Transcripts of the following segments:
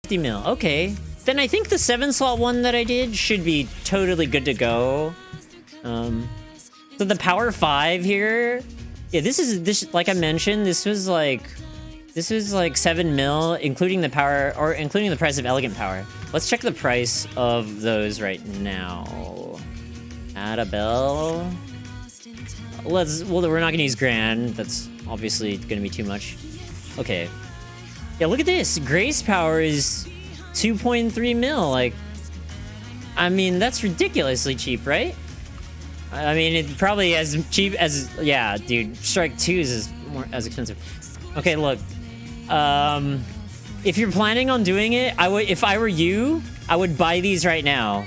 50 mil. Okay. Then I think the 7-slot one that I did should be totally good to go. So the power 5 here. Yeah, this like I mentioned, this was like 7 mil, including the power, or including the price of elegant power. Let's check the price of those right now. Add a bell. Well, we're not gonna use grand. That's obviously gonna be too much. Okay. Yeah, look at this. Grace power is 2.3 mil. Like, I mean, that's ridiculously cheap, right? I mean, it probably as cheap as, yeah, dude. Strike 2s is more as expensive. Okay, look. If you're planning on doing it, if I were you, I would buy these right now.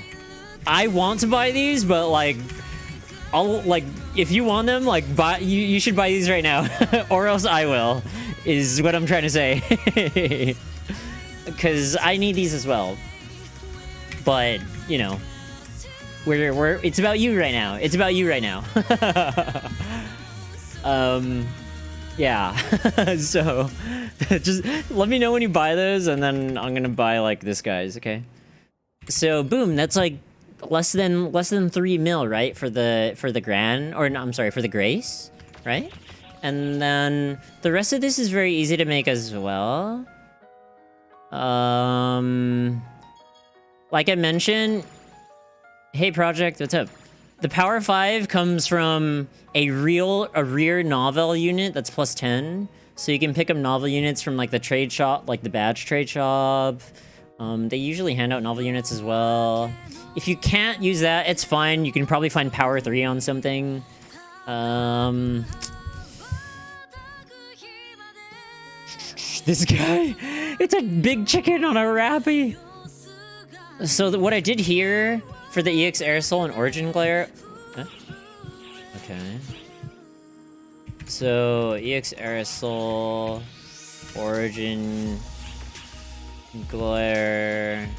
I want to buy these, but like, if you want them, like, you should buy these right now, or else I will, is what I'm trying to say. Because I need these as well. But, you know, it's about you right now. It's about you right now. Yeah. So, just let me know when you buy those, and then I'm gonna buy, like, this guy's, okay? So, boom, that's, like, less than 3 mil, right? For the grand, or no, I'm sorry, for the grace, right? And then the rest of this is very easy to make as well. Like I mentioned, hey project, what's up? The power 5 comes from a rear novel unit that's plus 10. So you can pick up novel units from like the trade shop, like the badge trade shop. They usually hand out novel units as well. If you can't use that, it's fine. You can probably find power 3 on something. This guy, it's a big chicken on a wrappy. So what I did here for the EX Aerosol and Origin Glare. Huh? Okay. So EX Aerosol, Origin Glare.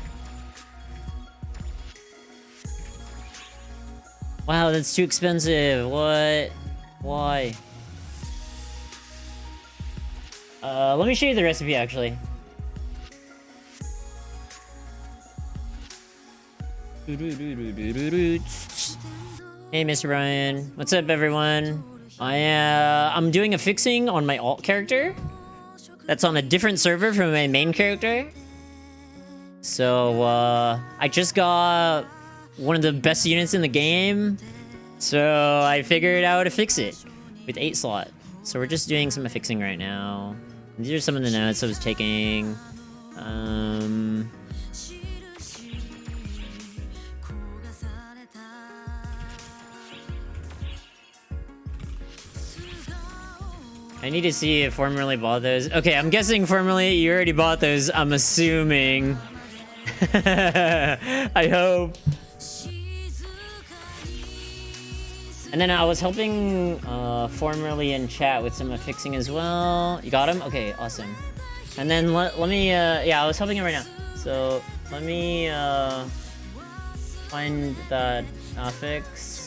Wow, that's too expensive. What? Why? Let me show you the recipe, actually. Hey, Mr. Brian. What's up, everyone? I'm doing affixing on my alt character. That's on a different server from my main character. So, I just got one of the best units in the game. So, I figured out how to fix it with 8-slot. So, we're just doing some affixing right now. These are some of the notes I was taking. I need to see if Formerly bought those. Okay, I'm guessing Formerly, you already bought those, I'm assuming. I hope. And then I was helping Formerly in chat with some affixing as well. You got him? Okay, awesome. And then let me, yeah, I was helping him right now. So let me find that affix.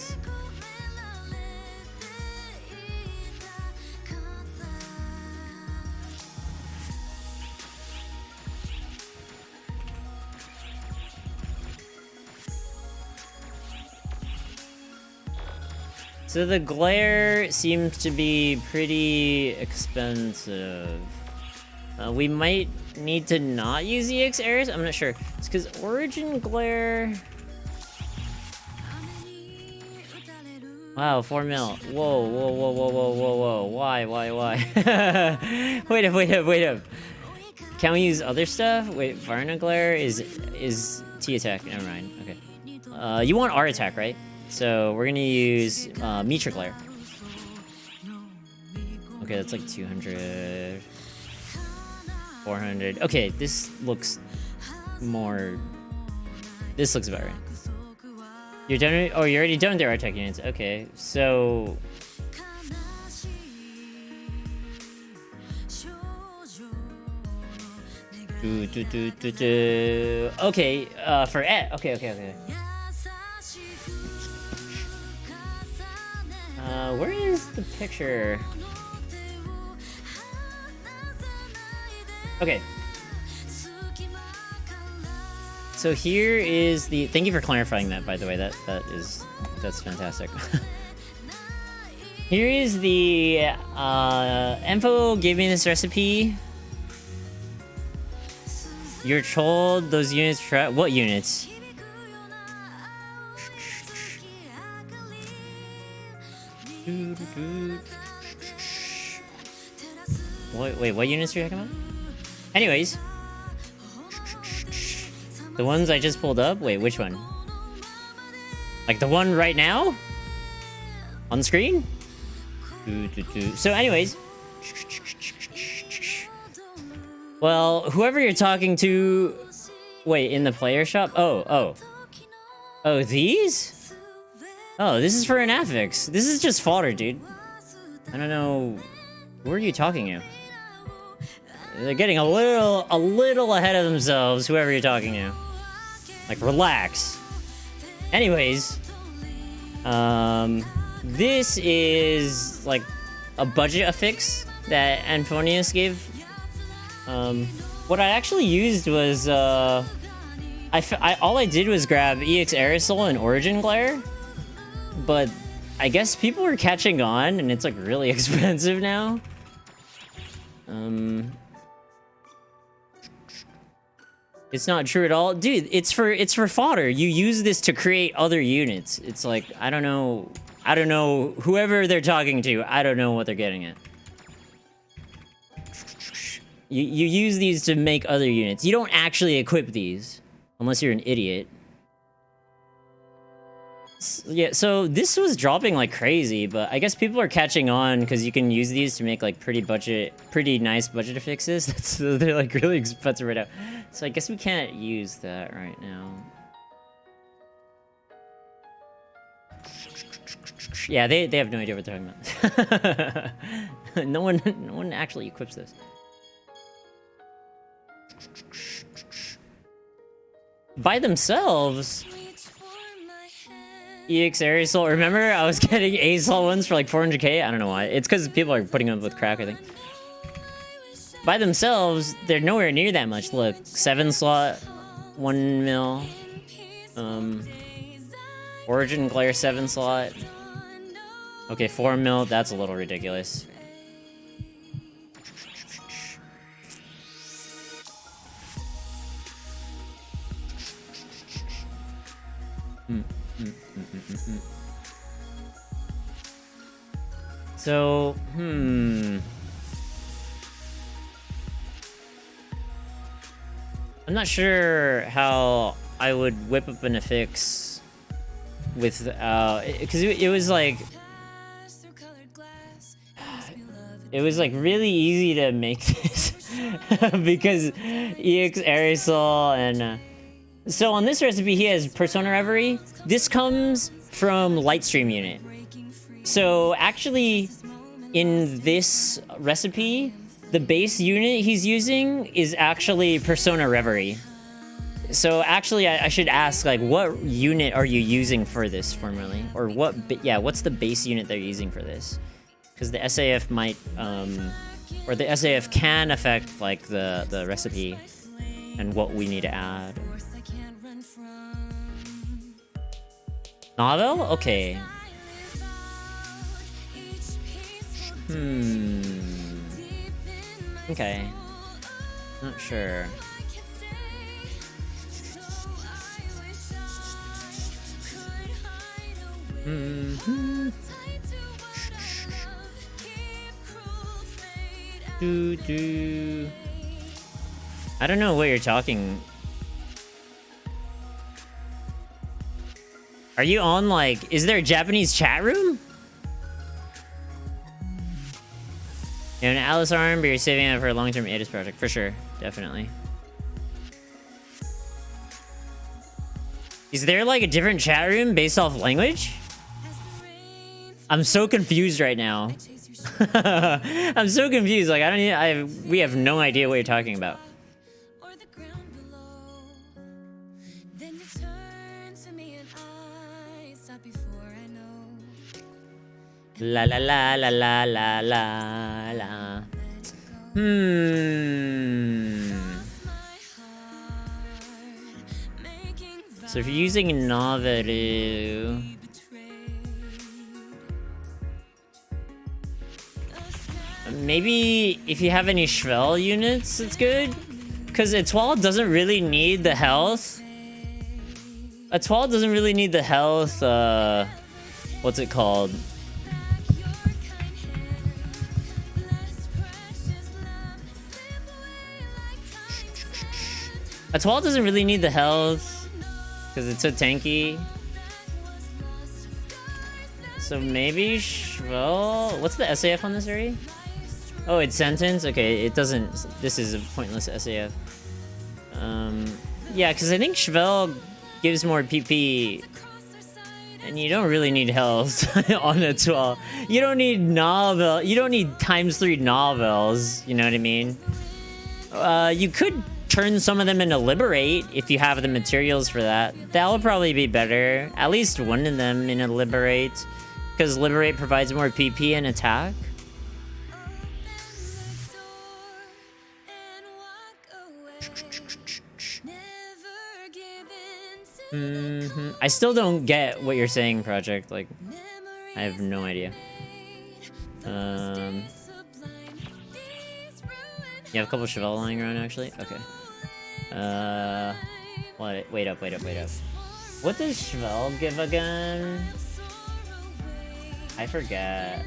So the glare seems to be pretty expensive. We might need to not use EX Airs. I'm not sure. It's because Origin Glare. Wow, 4 mil. Whoa, whoa, whoa, whoa, whoa, whoa, whoa. Why? Wait up. Can we use other stuff? Wait, Varna Glare is T attack. Never mind. Okay. You want R attack, right? So we're gonna use Mitra Glare. Okay, that's like 200, 400. Okay, this looks more. This looks about right. You're done. Oh, you're already done with the R-Tech units. Okay, so. Okay, for Ed. Okay. Where is the picture? Okay. So here is the... Thank you for clarifying that, by the way. That's fantastic. Here is the info gave me this recipe. You're told those units... What units? Wait, what units are you talking about? Anyways. The ones I just pulled up? Wait, which one? Like the one right now? On the screen? So anyways. Well, whoever you're talking to... Wait, in the player shop? Oh, these? Oh, this is for an affix. This is just fodder, dude. I don't know... Who are you talking to? They're getting a little ahead of themselves, whoever you're talking to. Like, relax. Anyways, this is like a budget affix that Anphonius gave. What I actually used was all I did was grab EX Aerosol and Origin Glare, but I guess people are catching on, and it's like really expensive now. It's not true at all. Dude, it's for fodder. You use this to create other units. It's like, I don't know whoever they're talking to, I don't know what they're getting at. You use these to make other units. You don't actually equip these unless you're an idiot. Yeah, so this was dropping like crazy, but I guess people are catching on because you can use these to make like pretty nice budget affixes. So they're like really expensive right now. So I guess we can't use that right now. Yeah, they have no idea what they're talking about. no one actually equips this. By themselves. EX Aerosol. Remember, I was getting ASOL ones for like 400k? I don't know why. It's because people are putting them up with crack, I think. By themselves, they're nowhere near that much. Look, 7 slot, 1 mil. Origin Glare 7 slot. Okay, 4 mil. That's a little ridiculous. So, I'm not sure how I would whip up an affix with, because it was like, it was like really easy to make this because EX Aerosol and, so on this recipe he has Persona Reverie. This comes from Lightstream unit. So actually, in this recipe, the base unit he's using is actually Persona Reverie. So actually, I should ask, like, what unit are you using for this formerly? Or what's the base unit they're using for this? Because the SAF might, or the SAF can affect, like, the recipe and what we need to add. Novel? Okay. Okay. Not sure. I don't know what you're talking. Are you on, like, is there a Japanese chat room? You have an Alice arm, but you're saving it for a long-term ADIS project. For sure. Definitely. Is there, like, a different chat room based off language? I'm so confused right now. I'm so confused. Like, we have no idea what you're talking about. La la la la la la la la. So if you're using Naveru... maybe if you have any Shvel units, it's good. Because Etoile doesn't really need the health. Etoile doesn't really need the health, what's it called? Etoile doesn't really need the health because it's so tanky. So maybe Shvel... What's the SAF on this already? Oh, it's sentence? Okay, it doesn't... This is a pointless SAF. Yeah, because I think Shvel gives more PP. And you don't really need health on Etoile. You don't need novel... You don't need ×3 novels, you know what I mean? You could turn some of them into Liberate if you have the materials for that. That'll probably be better. At least one of them into Liberate. Because Liberate provides more PP and attack. I still don't get what you're saying, Project. Like, I have no idea. You have a couple Chevelle lying around, actually? Okay. What? Wait up. What does Chevelle give again? I forget.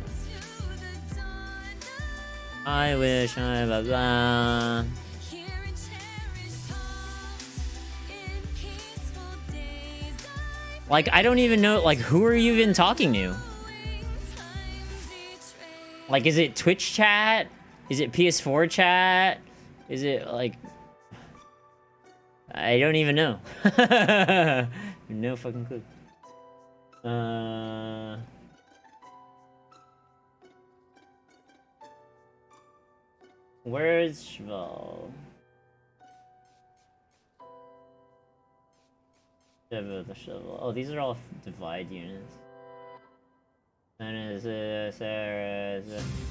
I wish I blah blah. Like, I don't even know, like, who are you even talking to? Like, is it Twitch chat? Is it PS4 chat? Is it, like... I don't even know. No fucking clue. Where's Shvel? The shovel. Oh, these are all divide units.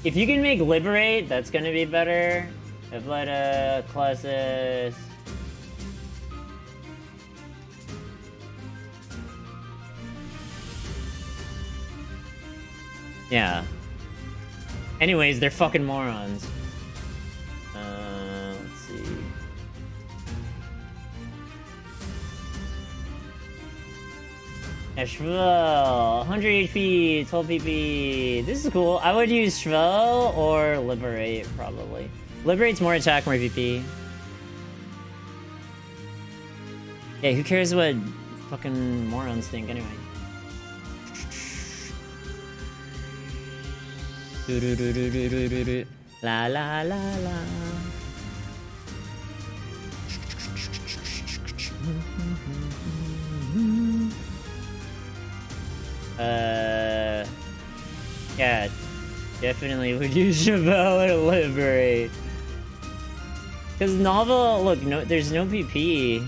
If you can make Liberate, that's gonna be better. Ebleta, Classes. Yeah. Anyways, they're fucking morons. Let's see. Shvel, 100 HP, 12 PP. This is cool. I would use Shvel or Liberate, probably. Liberate's more attack, more PP. Yeah, who cares what fucking morons think anyway? La la la la. Yeah, definitely would use Chevelle to Liberate. Because Novel, look, no, there's no PP.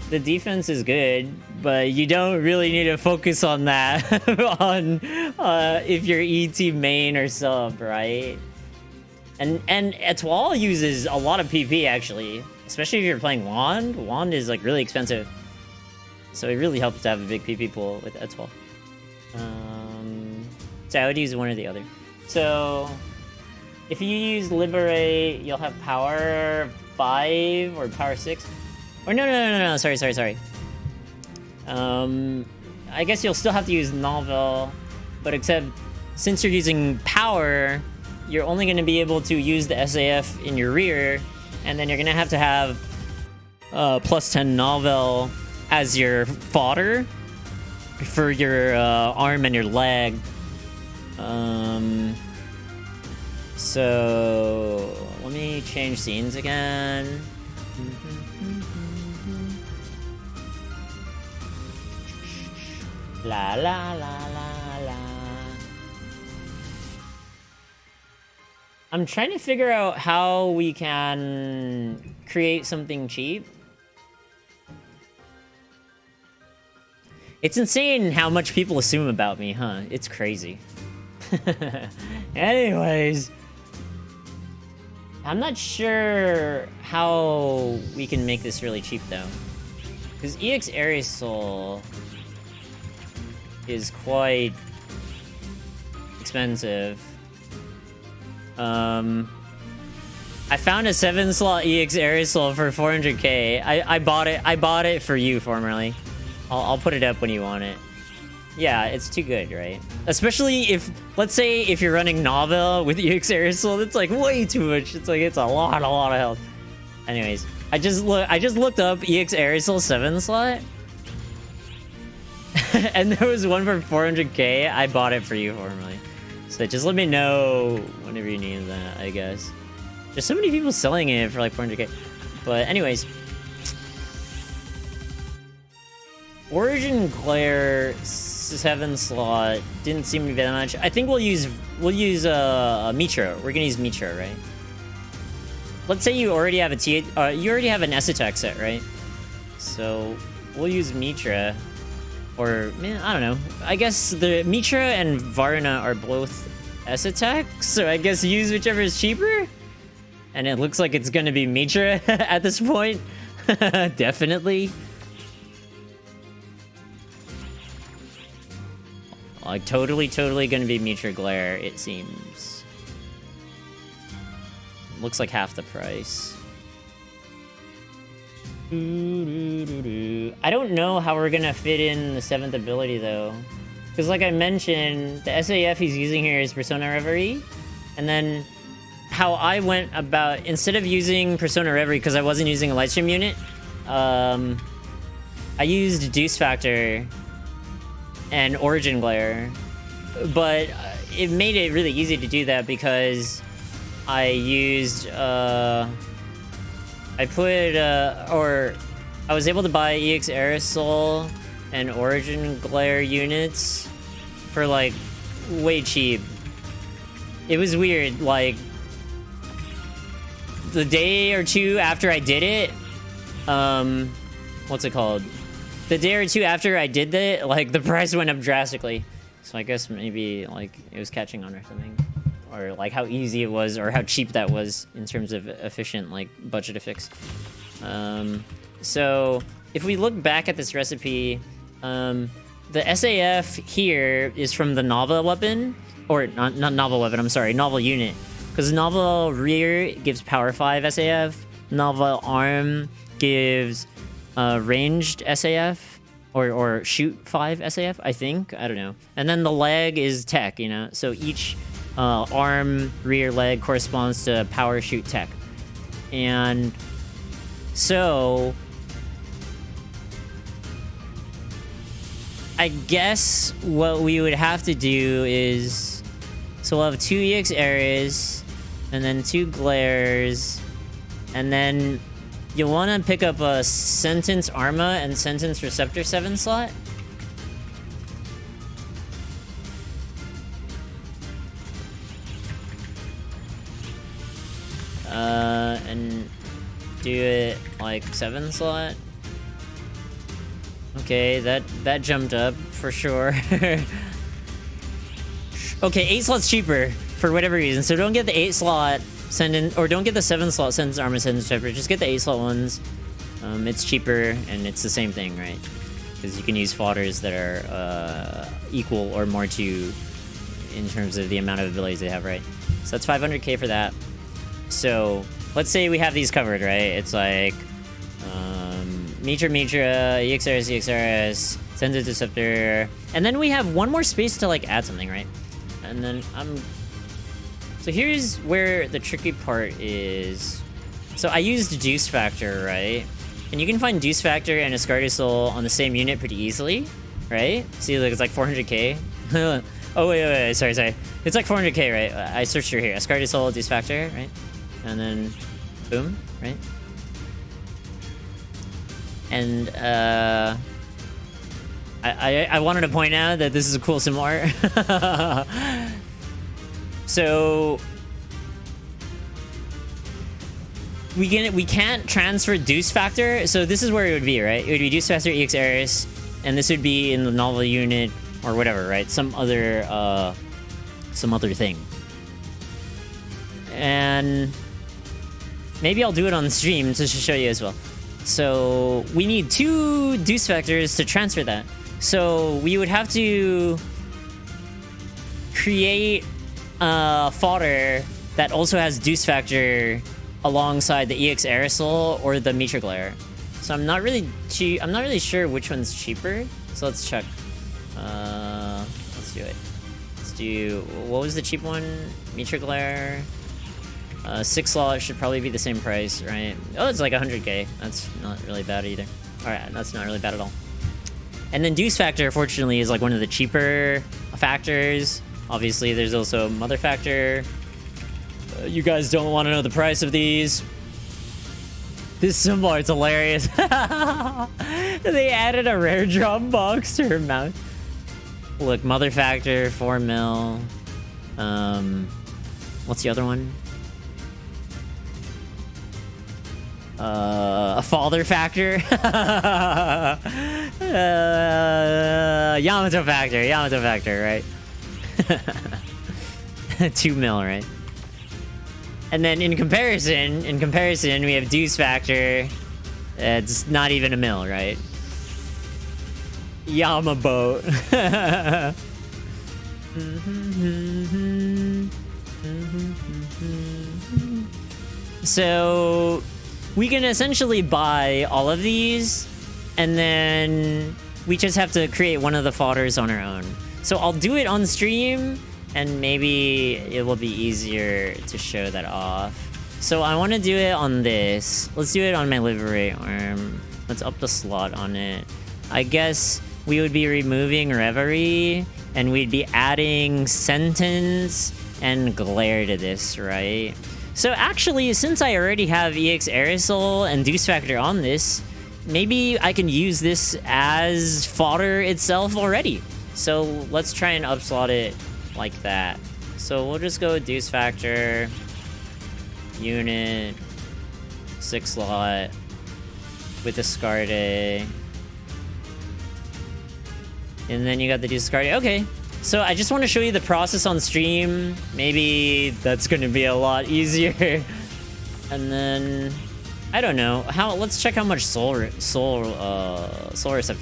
The defense is good, but you don't really need to focus on that on if you're ET main or sub, right? And Etoile uses a lot of PP actually, especially if you're playing Wand. Wand is like really expensive. So it really helps to have a big PP pool with Etoile. So I would use one or the other. So if you use Liberate, you'll have power 5 or power 6. Or no, sorry. I guess you'll still have to use Novel, but except since you're using power, you're only going to be able to use the SAF in your rear, and then you're going to have plus 10 Novel as your fodder for your arm and your leg. So let me change scenes again. La la la la la. I'm trying to figure out how we can create something cheap. It's insane how much people assume about me, huh? It's crazy. Anyways, I'm not sure how we we can make this really cheap, though. Because EX Aerosol is quite expensive. I found a 7-slot EX Aerosol for 400k. I bought it. I bought it for you formerly. I'll put it up when you want it. Yeah, it's too good, right? Especially if, let's say, if you're running Novel with EX Aerosol, it's like way too much. It's like it's a lot of health. Anyways, I just looked up EX Aerosol 7-slot, and there was one for 400k. I bought it for you formerly. So just let me know whenever you need that, I guess. There's so many people selling it for like 400k. But anyways. Origin Glare 7-slot didn't seem to be that much. I think we'll use Mitra. We're gonna use Mitra, right? Let's say you already have you already have an S-Attack set, right? So we'll use Mitra. Or, man, I don't know. I guess the Mitra and Varna are both S-Attack, so I guess use whichever is cheaper? And it looks like it's gonna be Mitra at this point. Definitely. Like, totally gonna be Mitra Glare, it seems. Looks like half the price. I don't know how we're gonna fit in the 7th ability, though. Because like I mentioned, the SAF he's using here is Persona Reverie. And then how I went about, instead of using Persona Reverie, because I wasn't using a Lightstream unit, I used Deuce Factor and Origin Glare. But it made it really easy to do that because I used, I was able to buy EX Aerosol and Origin Glare units for like way cheap. It was weird, like the day or two after I did it, what's it called? The day or two after I did that, like the price went up drastically. So I guess maybe like it was catching on or something. Or like how easy it was or how cheap that was in terms of efficient like budget affix. So if we look back at this recipe, the SAF here is from the Novel weapon, or not Novel weapon, I'm sorry, Novel unit. Because Novel rear gives power 5 SAF, Novel arm gives ranged SAF, or shoot 5 SAF, I think, I don't know. And then the leg is tech, you know, so each arm, rear, leg corresponds to power, shoot, tech. And so I guess what we would have to do is, so we'll have 2 EX areas, and then 2 glares, and then you'll want to pick up a Sentence Arma and Sentence Receptor 7-slot. And do it like 7-slot. Okay, that jumped up for sure. Okay, 8 slots cheaper for whatever reason. So don't get the 8-slot sentence, or don't get the 7-slot Sentence Arma Sentence Receptor. Just get the 8-slot ones. It's cheaper and it's the same thing, right? Because you can use fodders that are equal or more to you in terms of the amount of abilities they have, right? So that's 500k for that. So let's say we have these covered, right? It's like Mitra, EXRS, Sentence Receptor, and then we have one more space to like add something, right? And then so here's where the tricky part is. So I used Deuce Factor, right? And you can find Deuce Factor and Asgardia Soul on the same unit pretty easily, right? See, like it's like 400k. Oh wait, sorry. It's like 400k, right? I searched through here. Asgardia Soul, Deuce Factor, right? And then, boom, right? And I wanted to point out that this is a cool sim art. So we can't transfer Deuce Factor, so this is where it would be, right? It would be Deuce Factor EX Ares, and this would be in the Novel unit or whatever, right? Some other thing. And maybe I'll do it on the stream to show you as well. So we need 2 deuce factors to transfer that. So we would have to create a fodder that also has deuce factor alongside the EX aerosol or the meter glare. So I'm not really sure which one's cheaper. So let's check. Let's do it. Let's do, what was the cheap one? Meter glare. 6 slot should probably be the same price, right? Oh, it's like 100k. That's not really bad either. Alright, that's not really bad at all. And then deuce factor, fortunately, is like one of the cheaper factors. Obviously, there's also mother factor. You guys don't want to know the price of these. This symbol art's hilarious. They added a rare drop box to her mouth. Look, mother factor, 4 mil. What's the other one? A father factor. Yamato factor, right? 2 mil, right? And then in comparison, we have deuce factor. It's not even a mil, right? Yama boat. So we can essentially buy all of these, and then we just have to create one of the fodders on our own. So I'll do it on stream, and maybe it will be easier to show that off. So I want to do it on this. Let's do it on my livery arm. Let's up the slot on it. I guess we would be removing Reverie, and we'd be adding Sentence and Glare to this, right? So actually, since I already have EX Aerosol and Deuce Factor on this, maybe I can use this as fodder itself already. So let's try and upslot it like that. So we'll just go with Deuce Factor, Unit, 6 slot, with Discarde. And then you got the Discarde. Okay. So I just want to show you the process on stream. Maybe that's going to be a lot easier. And then I don't know how. Let's check how much Soul Receptor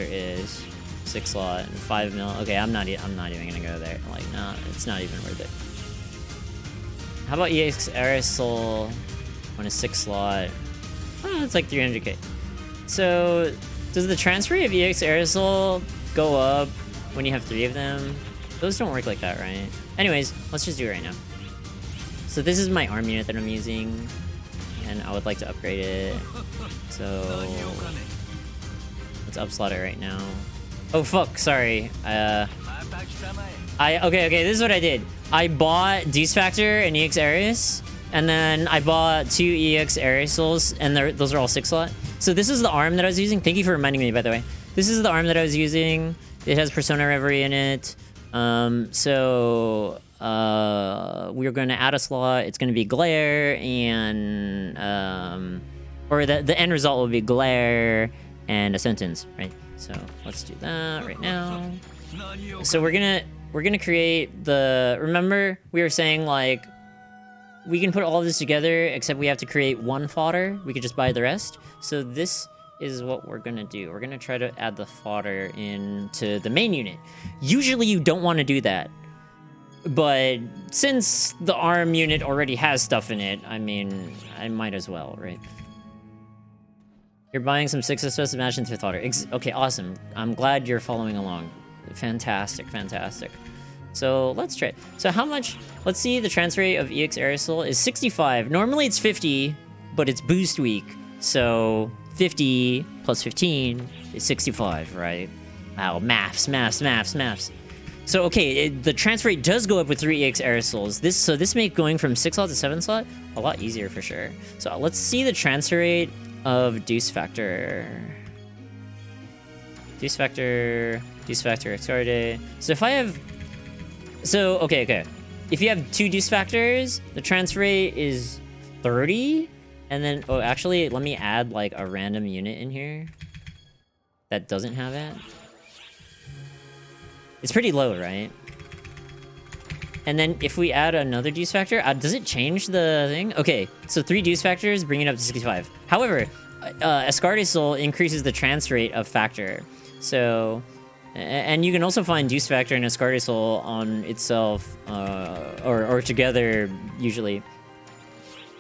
is. 6 slot and 5 mil. Okay, I'm not even gonna go there. Like, no, it's not even worth it. How about EX Aerosol on a 6 slot? Oh, it's like 300k. So does the transfer of EX Aerosol go up when you have 3 of them? Those don't work like that, right? Anyways, let's just do it right now. So this is my arm unit that I'm using, and I would like to upgrade it. So let's upslot it right now. Oh fuck, sorry. Okay, this is what I did. I bought Deuce Factor and EX Ares, and then I bought 2 EX Aerosols, and those are all 6 slot. So this is the arm that I was using. Thank you for reminding me, by the way. This is the arm that I was using. It has Persona Reverie in it. We're going to add a slot. It's going to be Glare and or the end result will be Glare and a Sentence, right? So let's do that right now. So we're gonna create the. Remember we were saying like we can put all of this together, except we have to create one fodder. We could just buy the rest. So this is what we're gonna do. We're gonna try to add the fodder into the main unit. Usually you don't want to do that, but since the ARM unit already has stuff in it, I mean, I might as well, right? You're buying some 6SS Imagine to fodder. Okay, awesome. I'm glad you're following along. Fantastic, fantastic. So let's try it. So how much? Let's see. The transfer rate of EX Aerosol is 65. Normally it's 50, but it's boost week. So 50 plus 15 is 65, right? Wow, maths. So okay, the transfer rate does go up with 3 EX Aerosols. This makes going from 6 slot to 7 slot a lot easier for sure. So let's see the transfer rate of Deuce Factor. Deuce Factor, Excarde. So if I have... So, okay. If you have 2 Deuce Factors, the transfer rate is 30. And then, oh, actually, let me add like a random unit in here that doesn't have it. It's pretty low, right? And then if we add another deuce factor, does it change the thing? Okay, so 3 deuce factors, bring it up to 65. However, Ascartes Soul increases the transfer rate of factor. So, and you can also find deuce factor and Ascartes Soul on itself, or together, usually.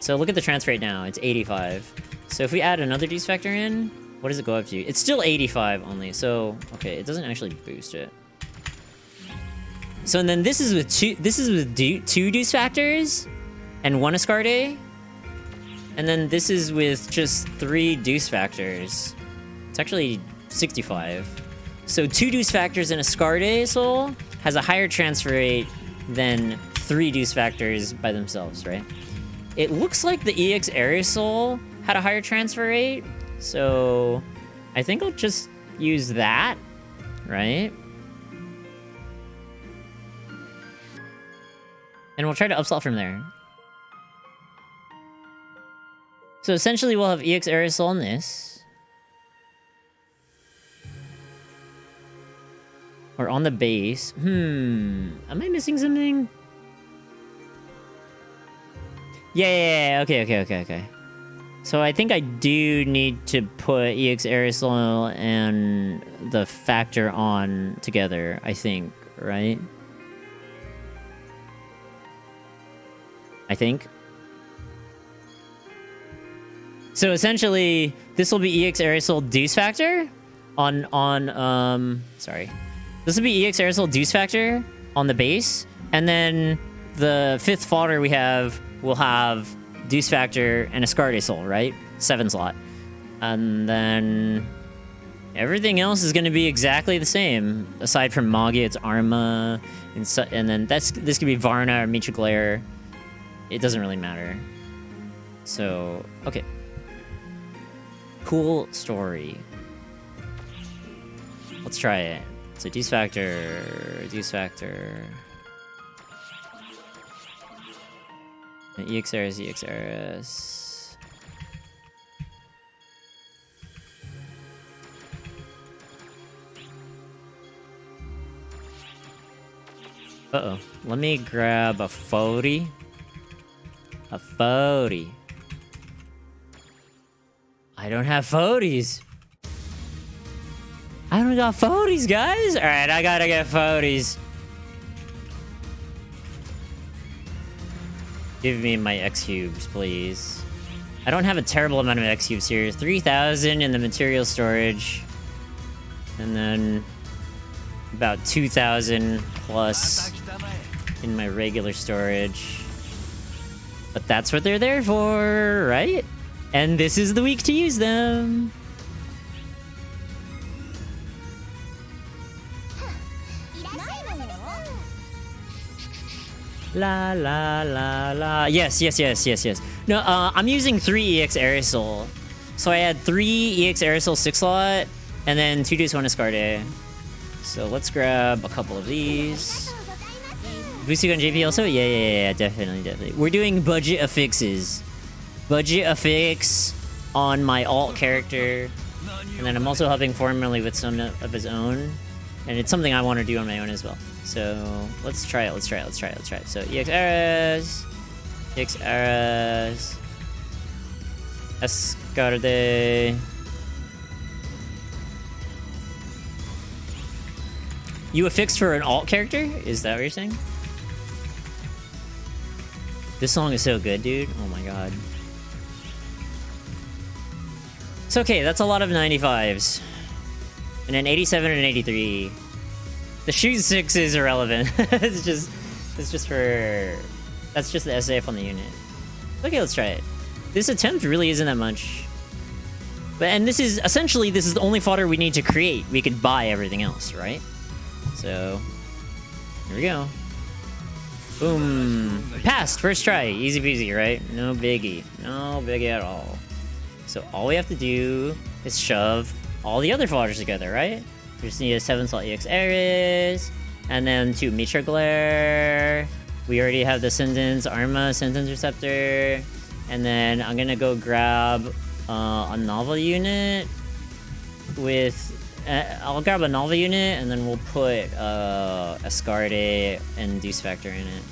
So look at the transfer rate now, it's 85. So if we add another deuce factor in, what does it go up to? It's still 85 only, so, okay, it doesn't actually boost it. So and then this is with two deuce factors and 1 Ascartes. And then this is with just 3 deuce factors. It's actually 65. So 2 deuce factors and Ascartes Soul has a higher transfer rate than 3 deuce factors by themselves, right? It looks like the EX Ares Soul had a higher transfer rate. So I think I'll just use that, right? And we'll try to upslot from there. So essentially we'll have EX Ares Soul on this. Or on the base. Am I missing something? Yeah, okay. So I think I do need to put EX Ares Soul and the factor on together, I think, right? I think. So essentially, this will be EX Ares Soul deuce factor sorry. This will be EX Ares Soul deuce factor on the base, and then the 5th fodder we have will have deuce factor and Ascartes Soul, right? 7 slot. And then everything else is going to be exactly the same, aside from Magget's Arma, and then this could be Varna or Mitra Glare. It doesn't really matter. So, okay. Cool story. Let's try it. So deuce factor. And EX Ares. Uh-oh. Let me grab a 40. A 40. I don't have 40s. I don't got 40s, guys. All right, I gotta get 40s. Give me my X cubes, please. I don't have a terrible amount of X cubes here. 3,000 in the material storage, and then about 2,000 plus in my regular storage. But that's what they're there for, right? And this is the week to use them. La la la la. Yes. No, I'm using 3 EX Ares Soul. So I had 3 EX Ares Soul 6 slot, and then 2 deuce 1 Ascartes. So let's grab a couple of these. Boosty on JP also? Yeah, definitely. We're doing budget affixes. Budget affix on my alt character. And then I'm also helping Formerly with some of his own. And it's something I want to do on my own as well. So let's try it. So EX Ares. Ascartes. You affixed for an alt character? Is that what you're saying? This song is so good, dude. Oh my god. It's okay, that's a lot of 95s. And then 87 and 83. The shoot 6 is irrelevant. It's just for... That's just the SAF on the unit. Okay, let's try it. This attempt really isn't that much. And this is, essentially, this is the only fodder we need to create. We could buy everything else, right? So, here we go. Boom. Passed, first try. Easy peasy, right? No biggie. No biggie at all. So all we have to do is shove all the other fodders together, right? We just need a 7 slot EX Ares, and then 2 Mitra Glare. We already have the Sentence Arma, Sentence Receptor, and then I'm gonna go grab a novel unit with I'll grab a Nova unit, and then we'll put Ascarde and Deuce Factor in it.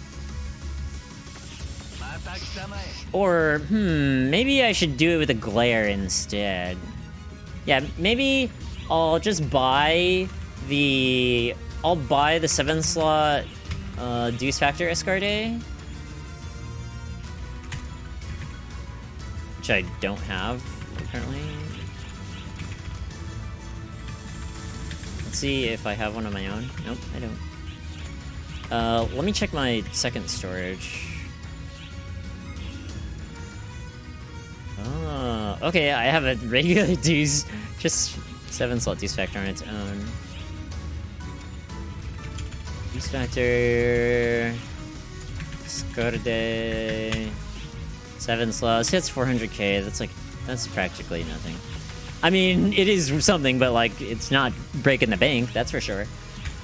Or, maybe I should do it with a Glare instead. Yeah, maybe I'll just buy the... I'll buy the 7-slot Deuce Factor Ascarde. Which I don't have, apparently. Let's see if I have one on my own. Nope, I don't. Let me check my second storage. Oh, okay, I have a regular Deuce, just 7-slot Deuce Factor on its own. Deuce Factor, Scorde, 7 slots. Hits 400k. That's practically nothing. I mean, it is something, but like it's not breaking the bank. That's for sure.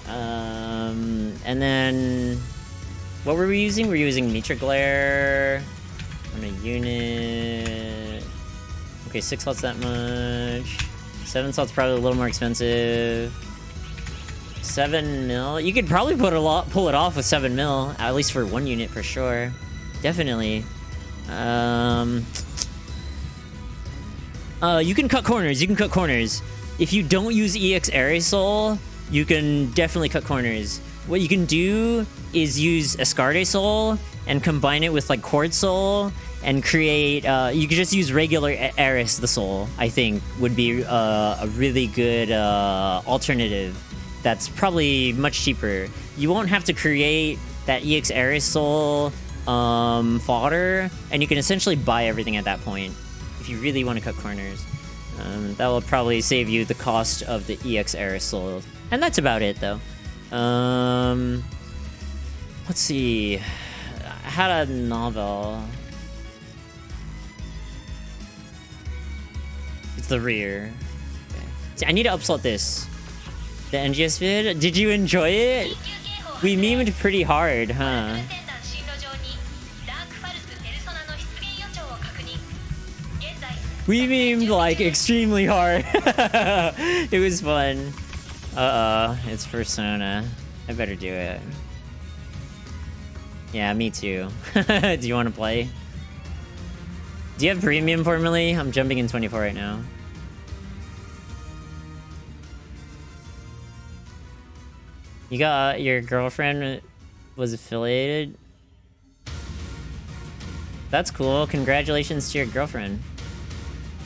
And then what were we using? We're using Mitra Glare on a unit. Okay, 6 slots that much. 7 slots probably a little more expensive. 7 mil. You could probably pull it off with 7 mil, at least for 1 unit for sure. Definitely. You can cut corners. You can cut corners. If you don't use EX Aerosol, you can definitely cut corners. What you can do is use Ascarde Soul and combine it with like Cord Soul and create. You could just use regular Eris the Soul. I think would be a really good alternative. That's probably much cheaper. You won't have to create that EX Aerosol fodder, and you can essentially buy everything at that point if you really want to cut corners. That will probably save you the cost of the EX Aerosol, and that's about it though. Let's see. I had a novel. It's the rear. Okay. See, I need to upslot this. The NGS vid. Did you enjoy it? We memed pretty hard, huh? We memed like extremely hard. It was fun. It's Persona. I better do it. Yeah, me too. Do you want to play? Do you have premium formerly? I'm jumping in 24 right now. You got your girlfriend was affiliated? That's cool. Congratulations to your girlfriend.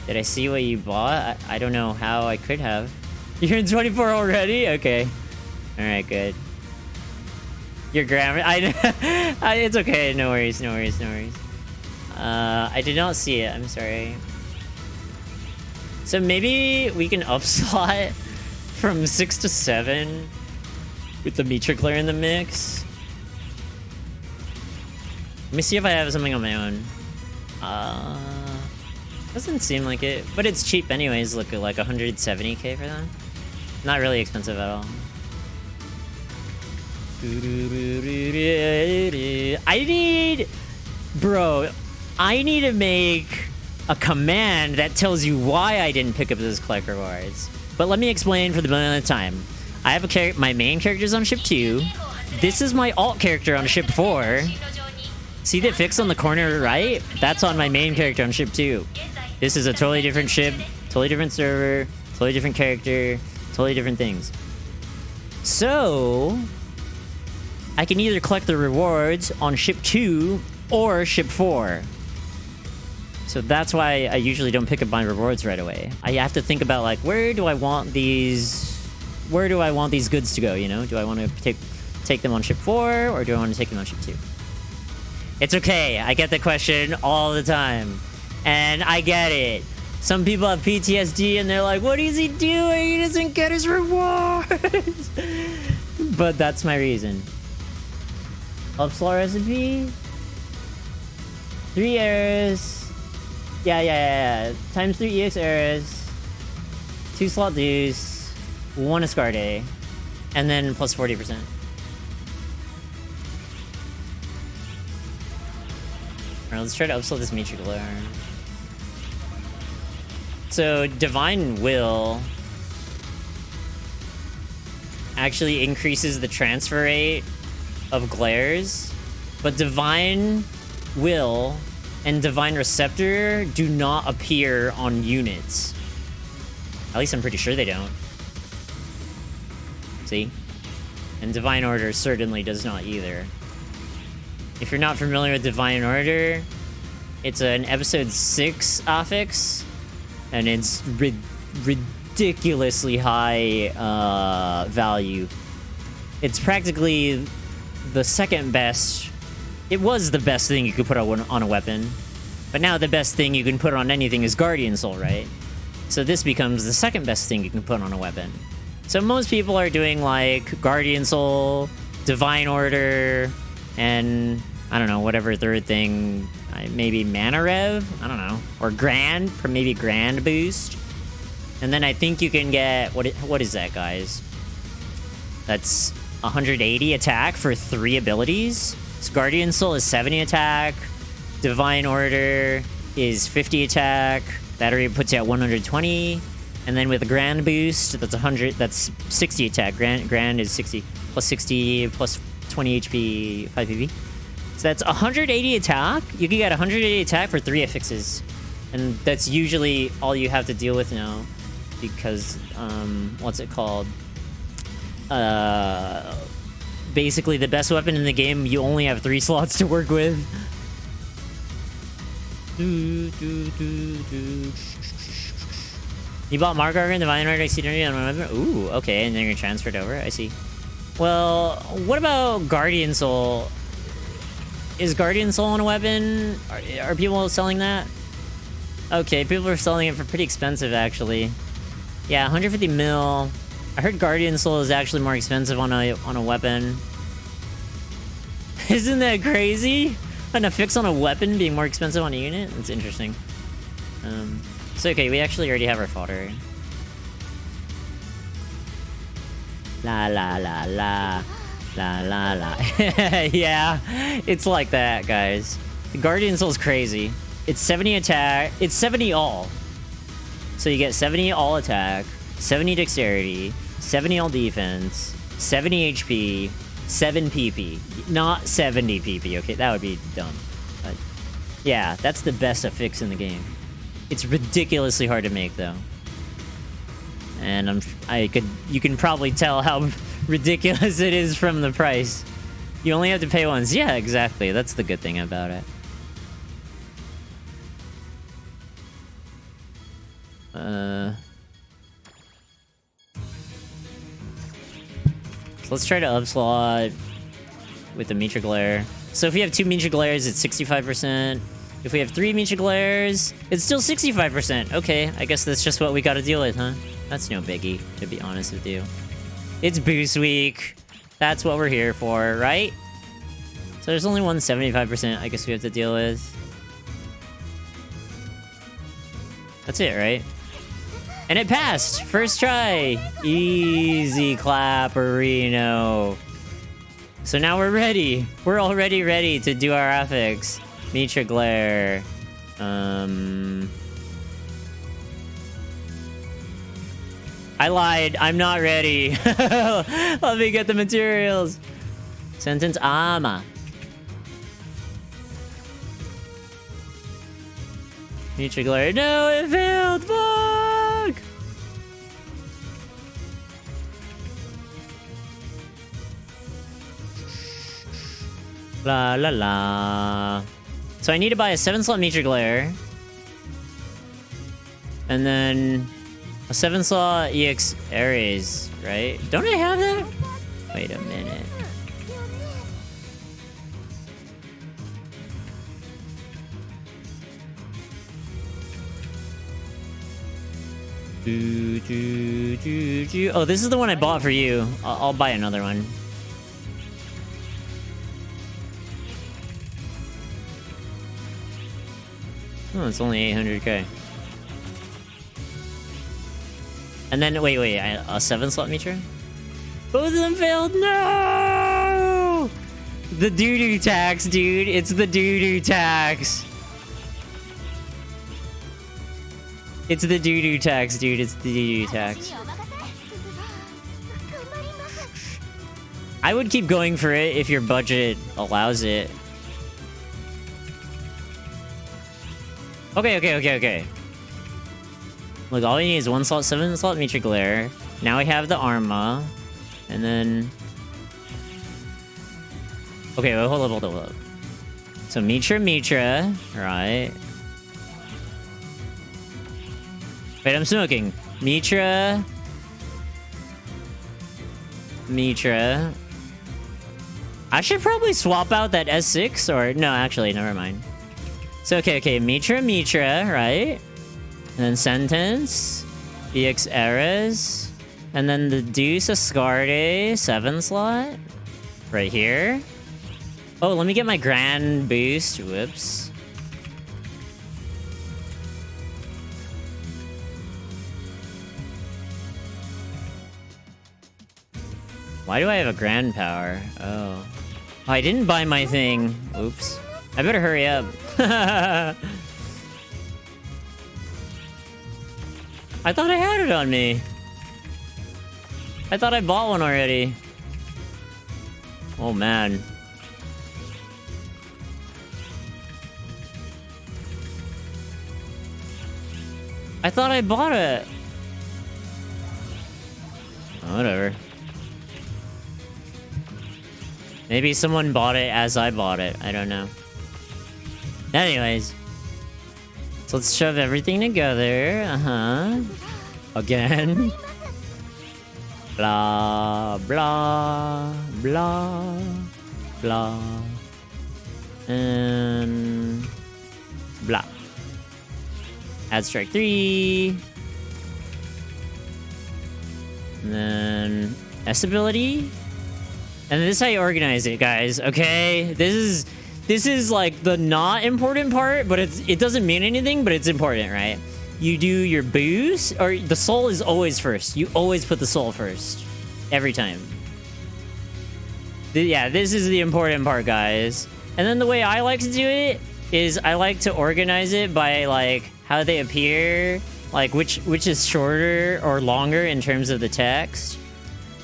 Did I see what you bought? I don't know how I could have. You're in 24 already? Okay. Alright, good. Your grammar. It's okay. No worries, no worries, no worries. I did not see it. I'm sorry. So maybe we can upslot from 6 to 7 with the Mitra Glare in the mix. Let me see if I have something on my own. Doesn't seem like it, but it's cheap anyways. Look at like 170k for that. Not really expensive at all. I need to make a command that tells you why I didn't pick up those collect rewards. But let me explain for the millionth time. I have my main character's on ship 2. This is my alt character on ship 4. See the fix on the corner right? That's on my main character on ship 2. This is a totally different ship, totally different server, totally different character, totally different things. So I can either collect the rewards on ship 2 or ship 4. So that's why I usually don't pick up my rewards right away. I have to think about like, where do I want these goods to go, you know? Do I want to take them on ship 4 or do I want to take them on ship 2? It's okay. I get the question all the time. And I get it. Some people have PTSD and they're like, what is he doing? He doesn't get his rewards. But that's my reason. Upslot recipe? 3 errors. Yeah. Times 3 EX errors. 2 slot Deuce. 1 Ascarde. And then plus 40%. Alright, let's try to upslot this Mitra Glare. So, Divine Will. actually increases the transfer rate of glares, but Divine Will and Divine Receptor do not appear on units. At least I'm pretty sure they don't. See? And Divine Order certainly does not either. If you're not familiar with Divine Order, it's an episode 6 affix, and it's ridiculously high value. It's practically the second best. It was the best thing you could put on a weapon, but now the best thing you can put on anything is Guardian Soul, right? So this becomes the second best thing you can put on a weapon. So most people are doing like Guardian Soul, Divine Order, and I don't know, whatever third thing, maybe Mana Rev? I don't know. Or Grand, or maybe Grand Boost. And then I think you can get, what is that, guys? That's 180 attack for 3 abilities. So Guardian Soul is 70 attack. Divine Order is 50 attack. That already puts you at 120. And then with a Grand Boost, that's 100. That's 60 attack. Grand is 60 plus 60 plus 20 HP, 5 PV. So that's 180 attack. You can get 180 attack for 3 affixes, and that's usually all you have to deal with now, because what's it called? Basically the best weapon in the game. You only have 3 slots to work with. You bought Mark Argon, Divine Order, Exceedingly, and remember? Ooh, okay, and then you're transferred over. I see. Well, what about Guardian Soul? Is Guardian Soul on a weapon? Are people selling that? Okay, people are selling it for pretty expensive, actually. Yeah, 150 mil. I heard Guardian Soul is actually more expensive on a weapon. Isn't that crazy? An affix on a weapon being more expensive on a unit? That's interesting. So okay, we actually already have our fodder. La la la la. La la la. Yeah, it's like that, guys. The Guardian Soul's crazy. It's 70 attack. It's 70 all. So you get 70 all attack, 70 dexterity, 70 all defense, 70 HP, 7 PP. Not 70 PP, okay? That would be dumb. But yeah, that's the best affix in the game. It's ridiculously hard to make, though. And you can probably tell how ridiculous it is from the price. You only have to pay once. Yeah, exactly. That's the good thing about it. So let's try to upslot with the Mitra Glare. So if we have 2 Mitra Glares, it's 65%. If we have 3 Mitra Glares, it's still 65%. Okay, I guess that's just what we gotta deal with, huh? That's no biggie, to be honest with you. It's boost week. That's what we're here for, right? So there's only 175% I guess we have to deal with. That's it, right? And it passed! First try! Easy clapperino. So now we're ready. We're already ready to do our affix. Mitra Glare. I lied. I'm not ready. Let me get the materials. Sentence Ama. Mitra Glare. No, it failed. Fuck! La la la. So I need to buy a 7-slot Mitra Glare. And then a 7-slot EX Ares, right? Don't I have that? Wait a minute. Oh, this is the one I bought for you. I'll buy another one. Oh, it's only 800k. And then, wait, a 7-slot Mitra? Both of them failed? No! The doo-doo tax, dude. It's the doo-doo tax. It's the doo-doo tax, dude. It's the doo-doo tax. I would keep going for it if your budget allows it. Okay. Look, all we need is 1 slot, 7 slot Mitra Glare. Now we have the Arma. And then... Okay, wait, hold up. So Mitra, right. Wait, I'm smoking. Mitra. I should probably swap out that S6 or... No, actually, never mind. So, okay, Mitra, right? And then Sentence, EX Eras, and then the Deuce Ascarde 7 slot right here. Oh, let me get my Grand Boost. Whoops. Why do I have a Grand Power? Oh, I didn't buy my thing. Oops. I better hurry up. I thought I had it on me. I thought I bought one already. Oh, man. I thought I bought it. Oh, whatever. Maybe someone bought it as I bought it. I don't know. Anyways. So let's shove everything together. Again. Blah, blah, blah, blah. And... blah. Add strike 3. And then... S ability. And this is how you organize it, guys. Okay? This is like the not important part, but it doesn't mean anything, but it's important, right? You do your boost, or the soul is always first. You always put the soul first. Every time. Yeah, this is the important part, guys. And then the way I like to do it is I like to organize it by like how they appear, like which is shorter or longer in terms of the text.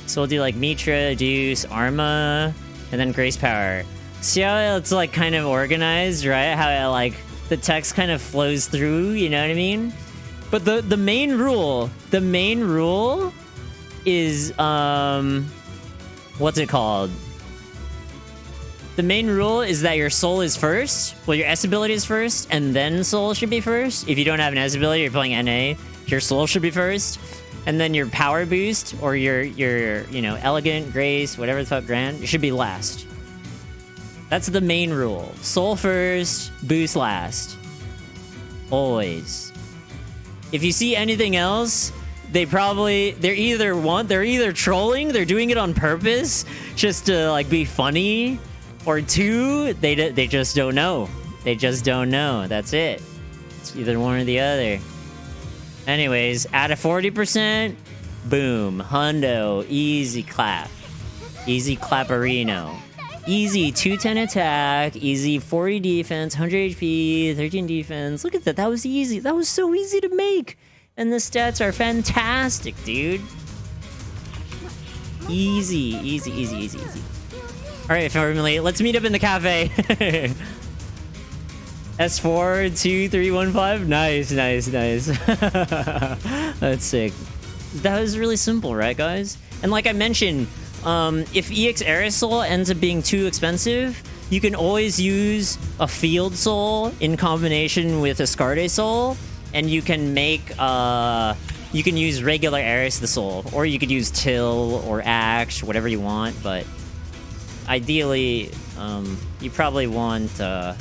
So we'll do like Mitra, Deuce, Arma, and then Grace Power. See how it's like kind of organized, right? How it, like the text kind of flows through, you know what I mean? But the main rule is what's it called? The main rule is that your soul is first. Well, your S ability is first, and then soul should be first. If you don't have an S ability, you're playing NA, your soul should be first. And then your power boost, or your you know, elegant, grace, whatever the fuck, grand, it should be last. That's the main rule. Soul first, boost last. Always. If you see anything else, they're either trolling, they're doing it on purpose, just to like be funny, or 2, they just don't know. They just don't know. That's it. It's either one or the other. Anyways, at a 40%, boom, hundo, easy clap. Easy clapperino. Easy 210 attack, easy 40 defense, 100 HP, 13 defense. Look at that, that was easy. That was so easy to make. And the stats are fantastic, dude. Easy. All right, family, let's meet up in the cafe. S42315. Nice. That's sick. That was really simple, right, guys? And like I mentioned, if EX Aerosol ends up being too expensive, you can always use a Field Soul in combination with a Ascarde Soul, and you can make you can use regular Aeris the Soul, or you could use Till or Axe, whatever you want. But ideally, you probably want to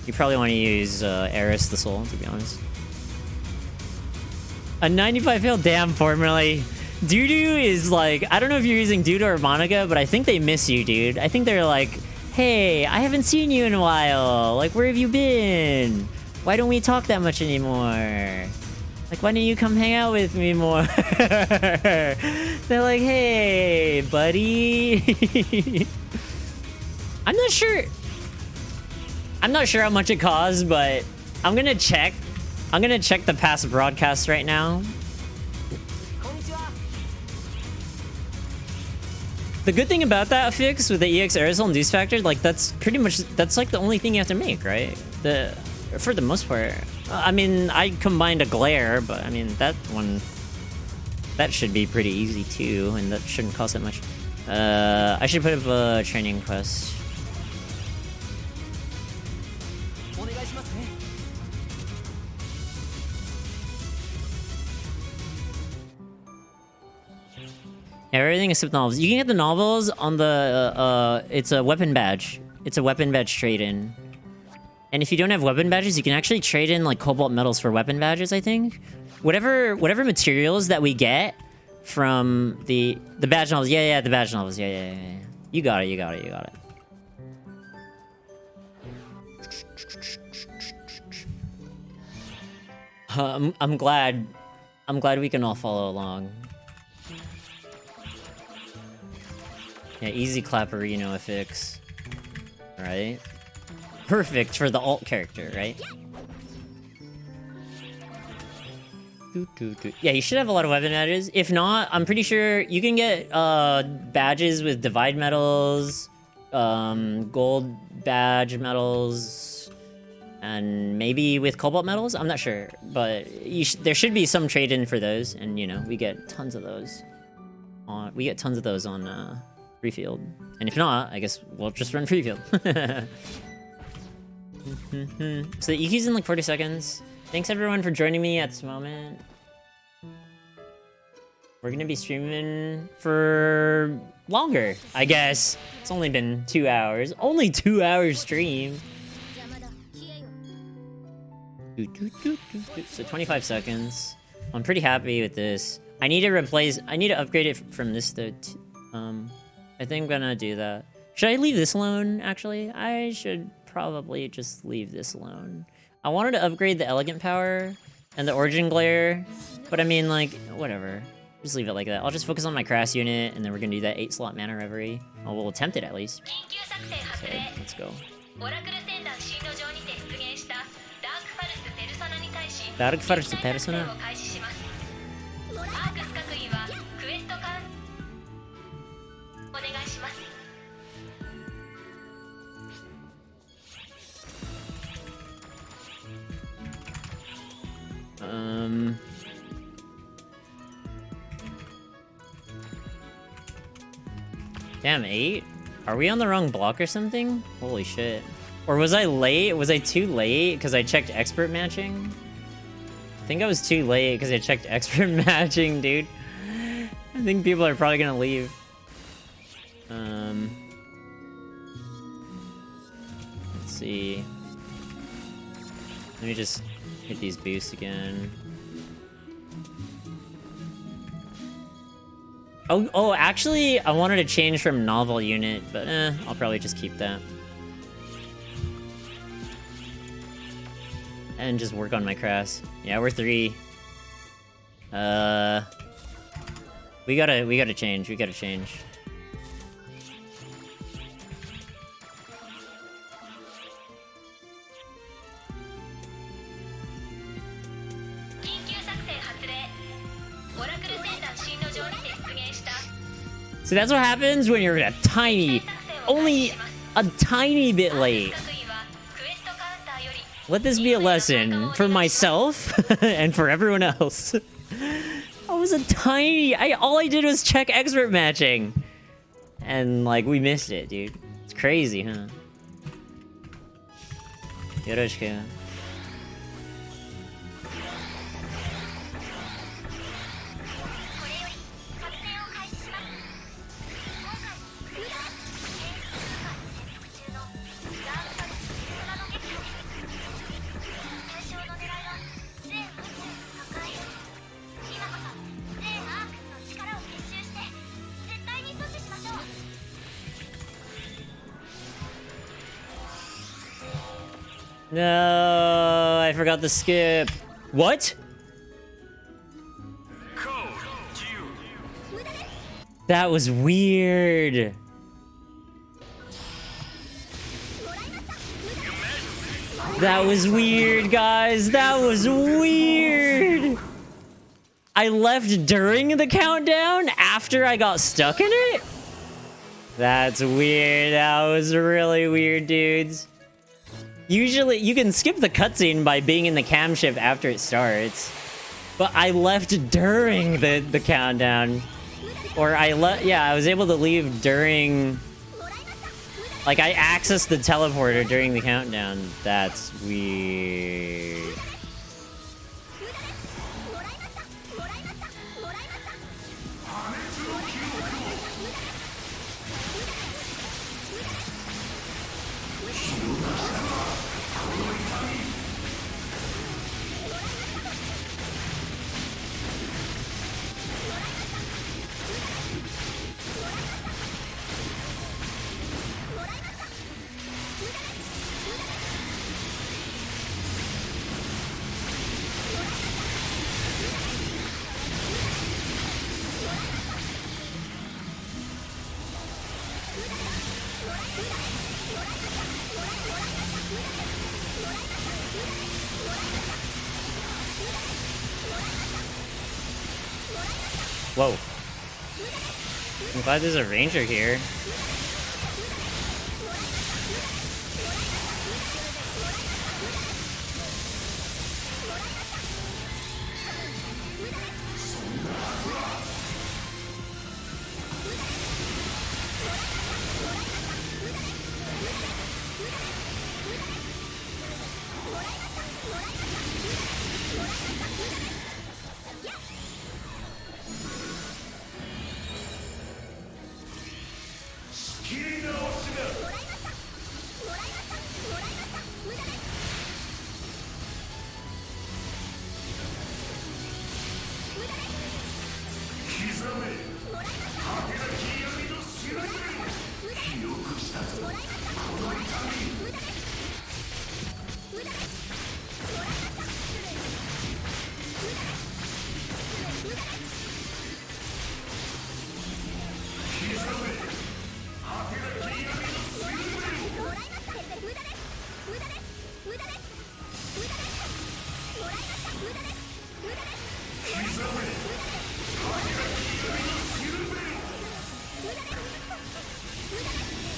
use Aeris the Soul, to be honest. A 95 fail, damn, formerly. Doodoo is like, I don't know if you're using Doodoo or Monica, but I think they miss you, dude. I think they're like, hey, I haven't seen you in a while. Like, where have you been? Why don't we talk that much anymore? Like, why don't you come hang out with me more? They're like, hey, buddy. I'm not sure how much it costs, but I'm gonna check. I'm gonna check the past broadcasts right now. The good thing about that affix with the EX aerosol induce factor, like that's pretty much, that's like the only thing you have to make, right? For the most part. I mean, I combined a glare, but I mean, that one, that should be pretty easy too, and that shouldn't cost that much. I should put up a training quest. Everything except novels. You can get the novels on the, it's a weapon badge. It's a weapon badge trade-in. And if you don't have weapon badges, you can actually trade in, like, cobalt metals for weapon badges, I think. Whatever materials that we get from the badge novels. Yeah, the badge novels. Yeah. You got it. I'm glad we can all follow along. Yeah, easy clapperino affix. Right? Perfect for the alt character, right? Yeah, you should have a lot of weapon badges. If not, I'm pretty sure you can get badges with divide metals, gold badge metals, and maybe with cobalt metals. I'm not sure, but there should be some trade-in for those, and you know, we get tons of those. On free field, and if not, I guess we'll just run free field. So the EQ's in like 40 seconds. Thanks everyone for joining me at this moment. We're gonna be streaming for longer, I guess. It's only been 2 hours. Only 2 hours stream. So 25 seconds. I'm pretty happy with this. I need to upgrade it from this though. I think I'm gonna do that. Should I leave this alone, actually? I should probably just leave this alone. I wanted to upgrade the elegant power and the origin glare, but I mean, like, whatever. Just leave it like that. I'll just focus on my crass unit, and then we're gonna do that 8-slot mana reverie. Oh, we'll attempt it at least. Okay, let's go. Dark Force Persona? Damn, 8? Are we on the wrong block or something? Holy shit. Or was I late? Was I too late because I checked expert matching? I think I was too late because I checked expert matching, dude. I think people are probably gonna leave. Let's see. Let me just hit these boosts again. Oh, actually, I wanted to change from novel unit, but I'll probably just keep that. And just work on my crass. Yeah, we're 3. We gotta change. So that's what happens when you're only a tiny bit late. Let this be a lesson for myself and for everyone else. I was all I did was check expert matching. And like, we missed it, dude. It's crazy, huh? Yoroshiku. No, I forgot the skip. What? That was weird. That was weird, guys. That was weird. I left during the countdown after I got stuck in it? That's weird. That was really weird, dudes. Usually, you can skip the cutscene by being in the camshaft after it starts. But I left during the countdown. Or I was able to leave during... Like, I accessed the teleporter during the countdown. That's weird. Whoa. I'm glad there's a ranger here.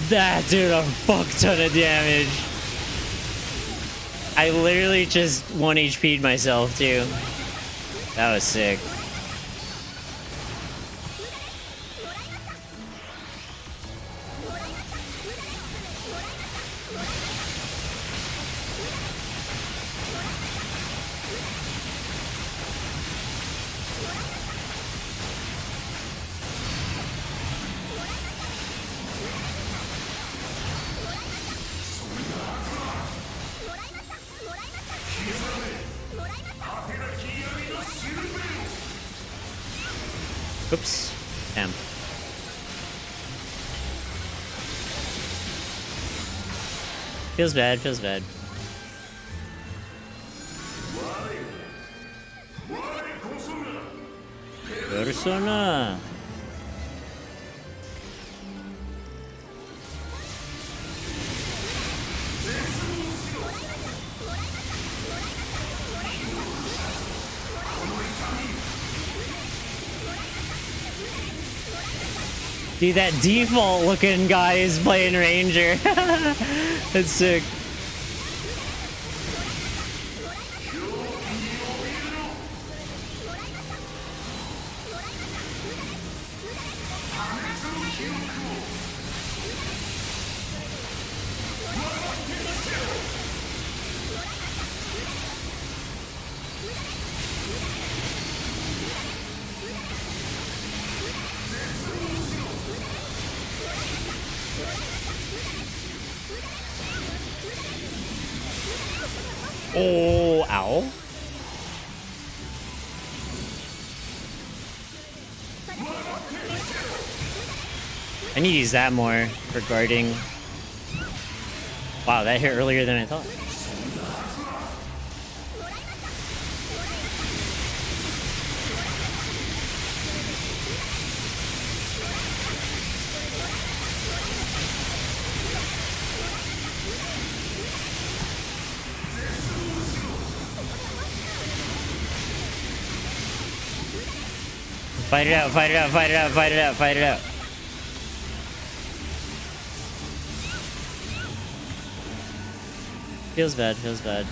That did a fuck ton of damage. I literally just 1 HP'd myself too. That was sick. Oops. Damn. Feels bad, feels bad. Persona. Dude, that default looking guy is playing Ranger. That's sick. Oh, ow. I need to use that more for guarding. Wow, that hit earlier than I thought. Fight it out, fight it out, fight it out, fight it out, fight it out. Feels bad, feels bad.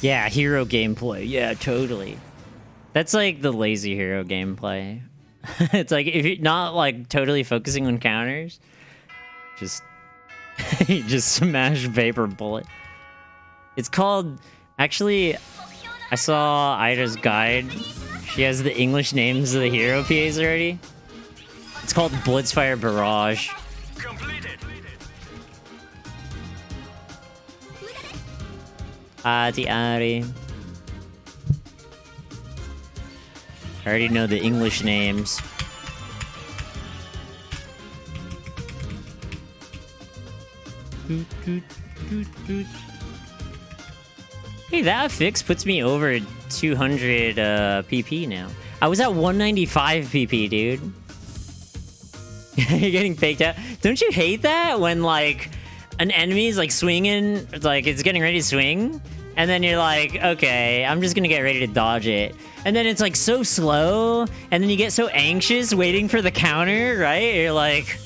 Yeah, hero gameplay. Yeah, totally. That's like the lazy hero gameplay. It's like if you're not like totally focusing on counters, just you just smash Vapor Bullet. It's called, actually, I saw Ida's guide. She has the English names of the hero PAs already. It's called Blitzfire Barrage. Adi. I already know the English names. Hey, that affix puts me over 200 PP now. I was at 195 PP, dude. You're getting faked out. Don't you hate that when like an enemy's like swinging, like it's getting ready to swing, and then you're like, okay, I'm just gonna get ready to dodge it, and then it's like so slow, and then you get so anxious waiting for the counter, right? You're like,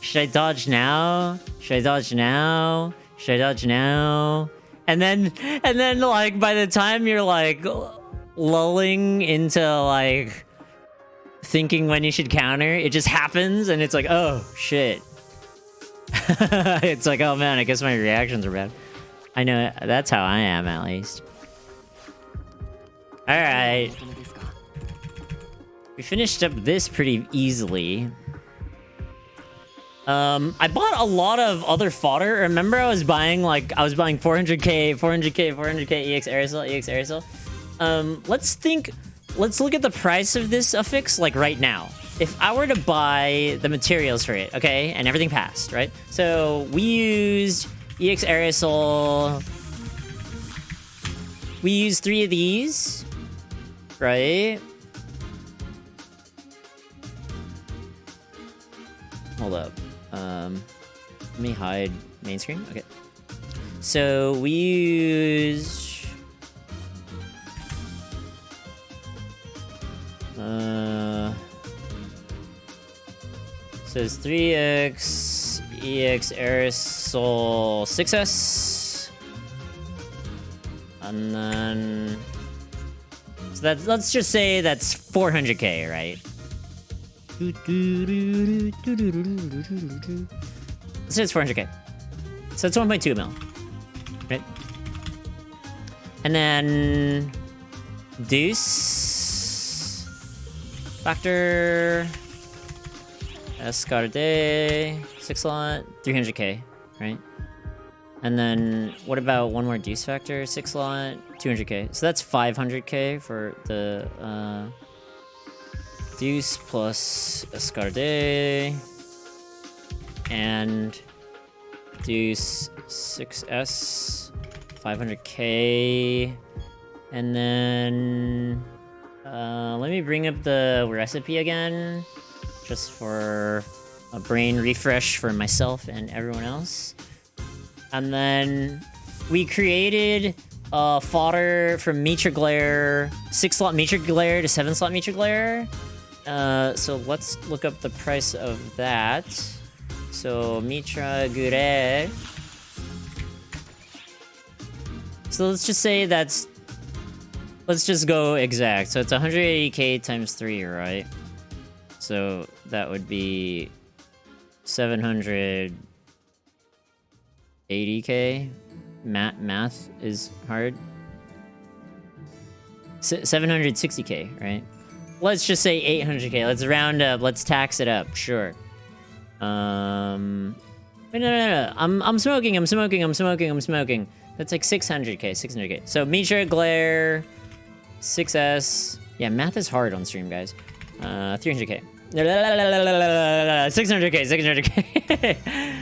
should I dodge now? Should I dodge now? Should I dodge now? And then like by the time you're like lulling into like thinking when you should counter, it just happens, and it's like, oh shit. It's like, oh man, I guess my reactions are bad. I know, that's how I am at least. Alright. We finished up this pretty easily. I bought a lot of other fodder. Remember I was buying 400k, 400k, 400k EX Aerosol. Let's look at the price of this affix like right now. If I were to buy the materials for it, okay, and everything passed, right? So we used EX Aerosol. We used 3 of these, right? Hold up. Let me hide main screen. Okay. So we used so it's 3x EX aerosol 6S. And then... So that's, let's just say that's 400k, right? Let's say it's 400k. So it's 1.2 mil, right? And then... Deuce... Factor... Escarte... 6 slot... 300k, right? And then, what about one more Deuce Factor? 6 slot... 200k. So that's 500k for the, Deuce plus Escarte... And... Deuce 6S... 500k... And then... let me bring up the recipe again. Just for a brain refresh for myself and everyone else. And then we created a fodder from Mitra Glare, 6-slot Mitra Glare to 7-slot Mitra Glare. So let's look up the price of that. So Mitra Glare. So let's just say that's... Let's just go exact. So it's 180k times 3, right? So that would be 780k. Math is hard. 760k, right? Let's just say 800k. Let's round up. Let's tax it up. Sure. Wait, no. I'm smoking. That's like 600k. So Mitra Glare, 6S. Yeah, math is hard on stream, guys. 300k. 600k.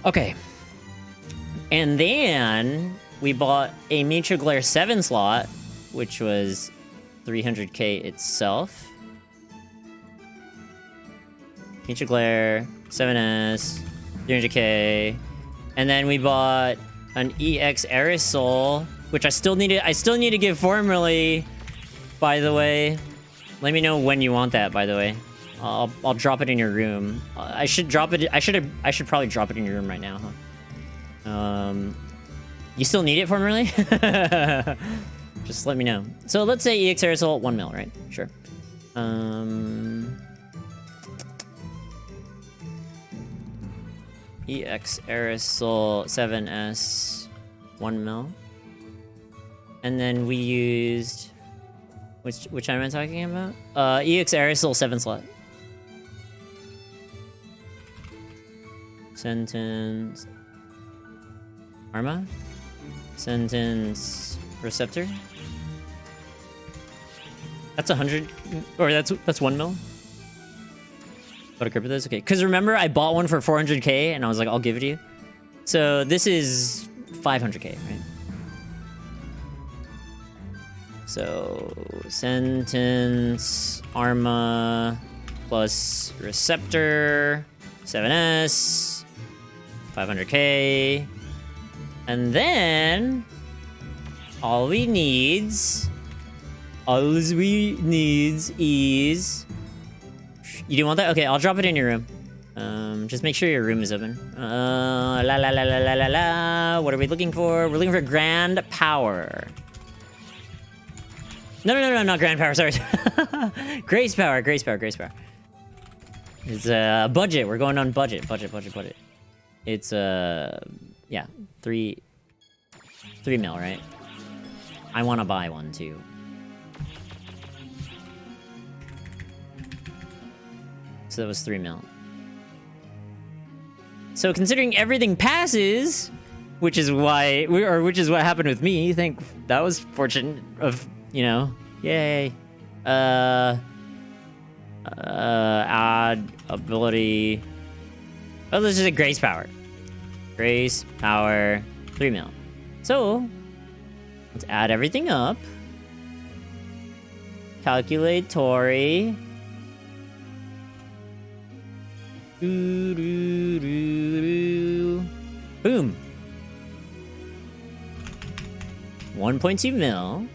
Okay. And then we bought a Mitra Glare 7 slot, which was 300k itself. Mitra Glare 7S, 300k. And then we bought an EX aerosol, which I still need to give formally, by the way. Let me know when you want that, by the way. I'll drop it in your room. I should probably drop it in your room right now, huh? You still need it formally? Just let me know. So let's say EX aerosol 1 mil, right? Sure. EX aerosol 7S 1 mil. And then we used... Which am I talking about? EX aerosol 7 slot. Sentence... Arma? Sentence... Receptor? That's 100... Or that's 1 mil? Got a grip of this? Okay. Because remember, I bought one for 400k, and I was like, I'll give it to you. So this is 500k, right? So, sentence, Arma, plus receptor, 7S, 500k. And then, all we needs is... You do want that? Okay, I'll drop it in your room. Just make sure your room is open. What are we looking for? We're looking for grand power. No, not grand power, sorry. Grace power. It's budget. We're going on budget. It's yeah, 3 mil, right? I want to buy one too. So that was 3 mil. So considering everything passes, which is what happened with me, I think that was fortunate of, you know, yay. Add ability. Oh, this is a grace power. Grace power 3 mil. So let's add everything up. Calculatory. Boom. 1.2 mil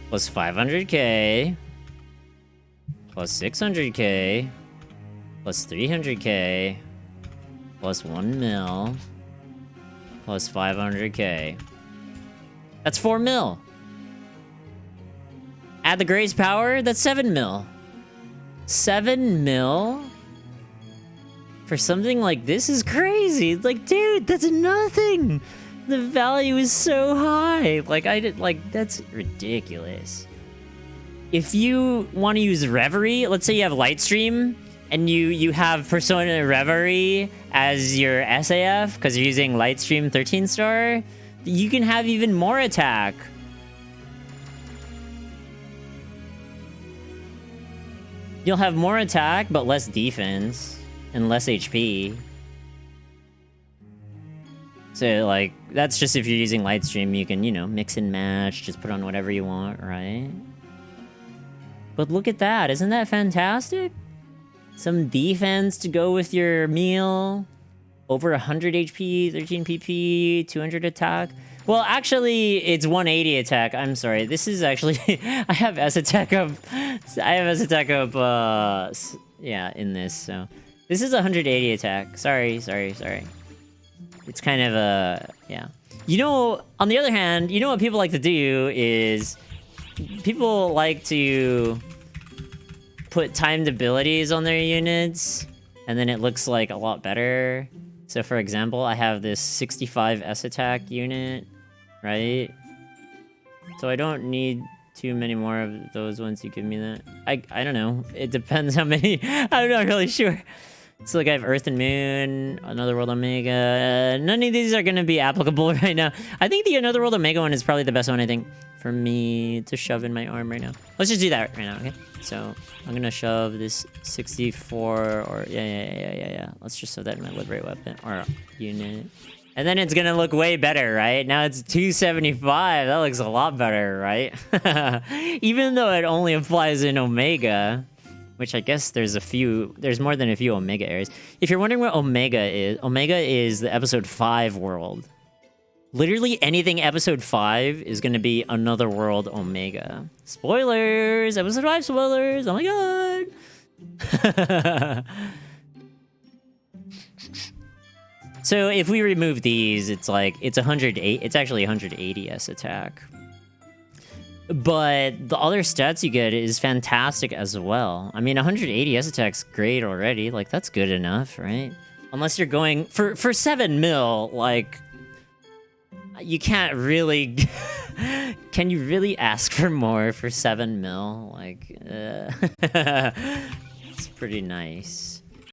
plus 500k plus 600k plus 300k plus 1 mil plus 500k. That's 4 mil. Add the Grace power, that's 7 mil. 7 mil? For something like this is crazy. It's like, dude, that's nothing. The value is so high. Like, that's ridiculous. If you want to use Reverie, let's say you have Lightstream, and you have Persona Reverie as your SAF, because you're using Lightstream 13-star, you can have even more attack. You'll have more attack, but less defense, and less HP. So, like, that's just if you're using Lightstream, you can, you know, mix and match, just put on whatever you want, right? But look at that, isn't that fantastic? Some defense to go with your meal. Over 100 HP, 13 PP, 200 attack. Well, actually, it's 180 attack. I'm sorry. This is actually... I have S attack up... yeah, in this, so... This is 180 attack. Sorry. It's kind of a... yeah. You know, on the other hand, you know what people like to do is... People like to... put timed abilities on their units, and then it looks like a lot better. So for example, I have this 65 S attack unit, right? So I don't need too many more of those once you give me that. I don't know. It depends how many. I'm not really sure. So like I have Earth and Moon, Another World Omega. None of these are going to be applicable right now. I think the Another World Omega one is probably the best one, I think, for me to shove in my arm right now. Let's just do that right now, okay? So I'm gonna shove this 64 or yeah. Let's just shove that in my Liberate Weapon or unit. And then it's gonna look way better, right? Now it's 275. That looks a lot better, right? Even though it only applies in Omega, which I guess there's more than a few Omega areas. If you're wondering what Omega is the episode 5 world. Literally anything episode 5 is going to be Another World Omega. Spoilers! Episode 5 spoilers! Oh my god! So if we remove these, it's like, it's 108, it's actually 180 S attack. But the other stats you get is fantastic as well. I mean, 180 S attack's great already. Like, that's good enough, right? Unless you're going... For 7 mil, like... You can't really... Can you really ask for more for 7 mil? Like, it's pretty nice.